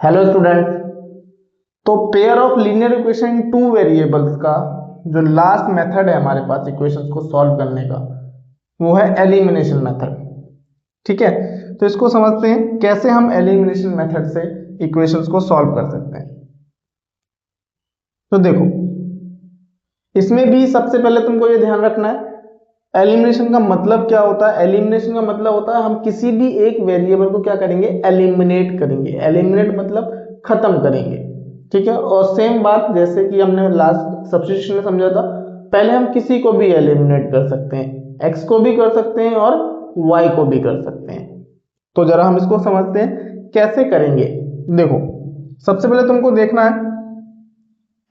Hello student. तो pair of linear equation two variables का जो लास्ट मेथड है हमारे पास इक्वेशंस को सॉल्व करने का, वो है एलिमिनेशन मेथड। ठीक है, तो इसको समझते हैं कैसे हम एलिमिनेशन मेथड से इक्वेशंस को सॉल्व कर सकते हैं। तो देखो, इसमें भी सबसे पहले तुमको ये ध्यान रखना है एलिमिनेशन का मतलब क्या होता है। एलिमिनेशन का मतलब होता है हम किसी भी एक वेरिएबल को क्या करेंगे, एलिमिनेट करेंगे। एलिमिनेट मतलब खत्म करेंगे। ठीक है, और सेम बात जैसे कि हमने लास्ट सब्स्टिट्यूशन में समझा था, पहले हम किसी को भी एलिमिनेट कर सकते हैं, एक्स को भी कर सकते हैं और वाई को भी कर सकते हैं। तो जरा हम इसको समझते हैं कैसे करेंगे। देखो, सबसे पहले तुमको देखना है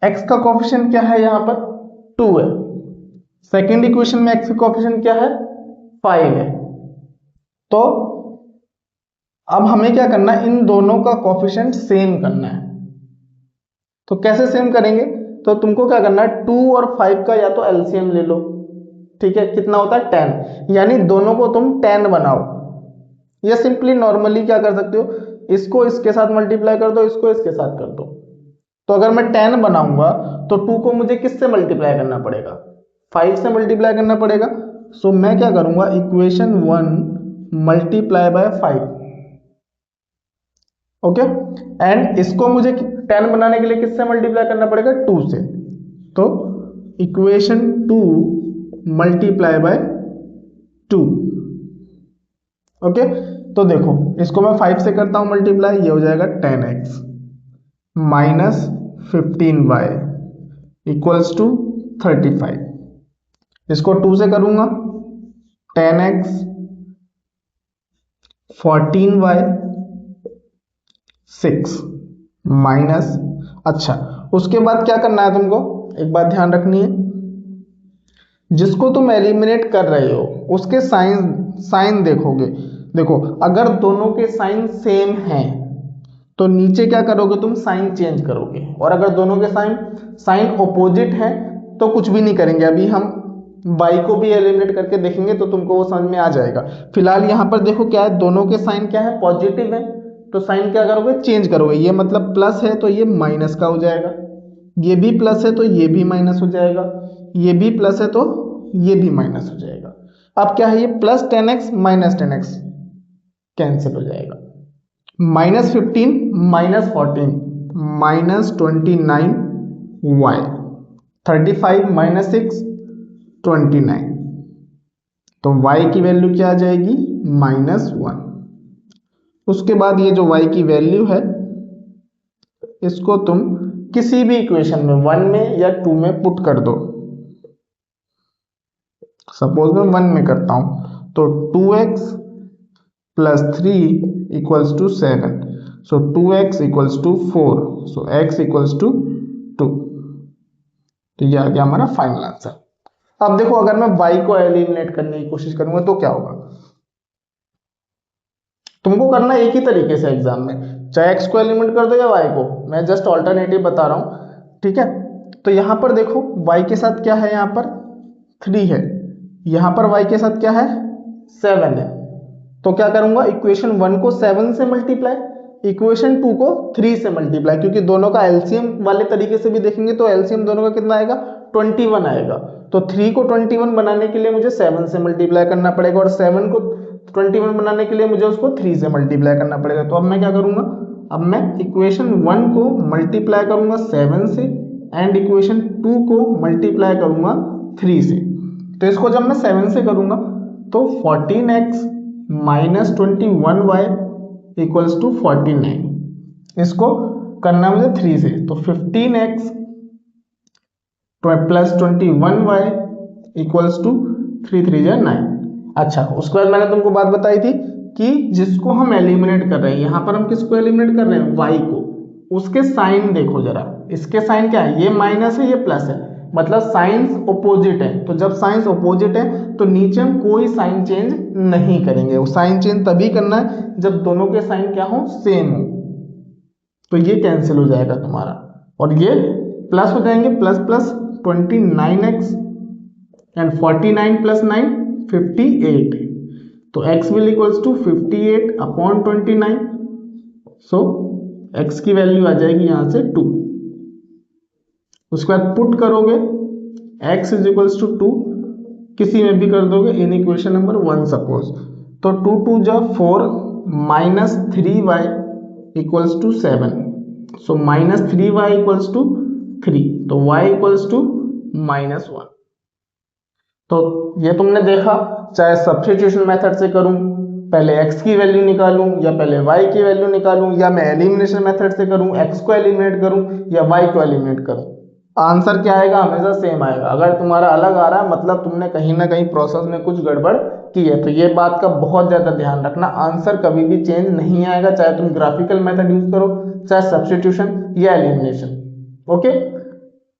एक्स का कोफिशिएंट क्या है, यहां पर 2 है। सेकेंड इक्वेशन में एक्स का कोफिशिएंट क्या है, 5 है। तो अब हमें क्या करना है, इन दोनों का कोफिशिएंट सेम करना है। तो कैसे सेम करेंगे, तो तुमको क्या करना है 2 और 5 का या तो एलसीएम ले लो। ठीक है, कितना होता है 10, यानी दोनों को तुम 10 बनाओ। या सिंपली नॉर्मली क्या कर सकते हो, इसको इसके साथ मल्टीप्लाई कर दो, इसको इसके साथ कर दो। तो अगर मैं 10 बनाऊंगा तो 2 को मुझे किससे मल्टीप्लाई करना पड़ेगा, 5 से मल्टीप्लाई करना पड़ेगा। सो मैं क्या करूंगा, equation 1 multiply by 5। Okay, and इसको मुझे 10 बनाने के लिए किससे मल्टीप्लाई करना पड़ेगा, 2 से। तो इक्वेशन 2 मल्टीप्लाई बाय 2। ओके, तो देखो इसको मैं 5 से करता हूं मल्टीप्लाई, ये हो जाएगा 10x minus 15y equals to 35। इसको 2 से करूंगा 10x 14y 6 माइनस, अच्छा उसके बाद क्या करना है तुमको, एक बात ध्यान रखनी है, जिसको तुम एलिमिनेट कर रहे हो उसके साइन देखोगे। देखो, अगर दोनों के साइन सेम हैं तो नीचे क्या करोगे, तुम साइन चेंज करोगे। और अगर दोनों के साइन ऑपोजिट है तो कुछ भी नहीं करेंगे। अभी हम बाई को भी एलिमिनेट करके देखेंगे तो तुमको वो समझ में आ जाएगा। फिलहाल यहाँ पर देखो क्या है, दोनों के साइन क्या है, पॉजिटिव है। तो साइन क्या करोगे, चेंज करोगे। ये मतलब प्लस है तो ये माइनस का हो जाएगा, ये भी प्लस है तो ये भी माइनस हो जाएगा, ये भी प्लस है तो ये भी माइनस हो जाएगा। अब क्या है, ये plus 10x minus 10x cancel हो जाएगा। Minus 15 minus 14 minus 29y, 35 minus 6 29। तो y की वैल्यू क्या आ जाएगी, -1। उसके बाद ये जो y की वैल्यू है इसको तुम किसी भी इक्वेशन में 1 में या 2 में पुट कर दो। सपोज मैं 1 में करता हूं तो 2x plus 3 equals to 7। So 2x equals to 4। So x equals to 2। तो ये आ गया हमारा फाइनल आंसर। अब देखो, अगर मैं y को एलिमिनेट करने की कोशिश करूंगा तो क्या होगा। तुमको करना एक ही तरीके से एग्जाम में, चाहे x को एलिमिनेट कर दो या y को, मैं जस्ट ऑल्टरनेटिव बता रहा हूं। ठीक है, तो यहां पर देखो y के साथ क्या है, यहां पर 3 है, यहां पर y के साथ क्या है, 7 है। तो क्या करूंगा, इक्वेशन 1 को 7 से मल्टीप्लाई, इक्वेशन 2 को 3 से मल्टीप्लाई, क्योंकि दोनों का एलसीएम वाले तरीके से भी देखेंगे तो एलसीएम दोनों का कितना आएगा, 21 आएगा। तो 3 को 21 बनाने के लिए मुझे 7 से मल्टीप्लाई करना पड़ेगा, और 7 को 21 बनाने के लिए मुझे उसको 3 से मल्टीप्लाई करना पड़ेगा। तो अब मैं क्या करूंगा, अब मैं इक्वेशन 1 को मल्टीप्लाई करूंगा 7 से, एंड इक्वेशन 2 को मल्टीप्लाई करूंगा 3 से। तो इसको जब मैं 7 से करूंगा तो 14x minus 21y equals to 49। इसको करना मुझे 3 से, तो 15x plus 21y equals to 3 3 जा 9। अच्छा, उसके बाद मैंने तुमको बात बताई थी कि जिसको हम एलिमिनेट कर रहे हैं, यहां पर हम किसको एलिमिनेट कर रहे हैं, y को। उसके साइन देखो जरा, इसके साइन क्या है, ये माइनस है ये प्लस है, मतलब साइंस ऑपोजिट है। तो जब साइंस ऑपोजिट है तो नीचे हम कोई साइन चेंज नहीं करेंगे। वो साइन चेंज तभी करना है जब दोनों के साइन क्या हो, सेम हो। तो ये कैंसिल हो जाएगा तुम्हारा, और ये प्लस हो जाएंगे, plus plus 29x and 49 plus 9 58। तो x will equals to 58 upon 29। So x की वैल्यू आ जाएगी यहाँ से 2, उसके बाद पुट करोगे x इज इक्वल्स टू 2, किसी में भी कर दोगे इन इक्वेशन नंबर 1 सपोज, तो 2 2 जा 4 minus 3y equals to 7, so minus 3y equals to 3, तो y इक्वल्स टू -1। तो ये तुमने देखा, चाहे सब्स्टिट्यूशन मेथड से करूं, पहले x की वैल्यू निकालूं या पहले y की वैल्यू निकालूं, या मैं एलिमिनेशन मेथड से करूं, x को एलिमिनेट करूं या y को एलिमिनेट करूं, आंसर क्या आएगा, हमेशा सेम आएगा। अगर तुम्हारा अलग आ रहा है मतलब तुमने कहीं ना कहीं प्रोसेस में कुछ गड़बड़ की है, तो ये बात का बहुत ज्यादा ध्यान रखना, आंसर कभी भी चेंज नहीं आएगा, चाहे तुम ग्राफिकल मेथड यूज करो, चाहे सब्स्टिट्यूशन या एलिमिनेशन। ओके,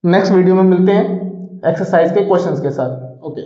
नेक्स्ट वीडियो में मिलते हैं एक्सरसाइज के क्वेश्चंस के साथ। ओके।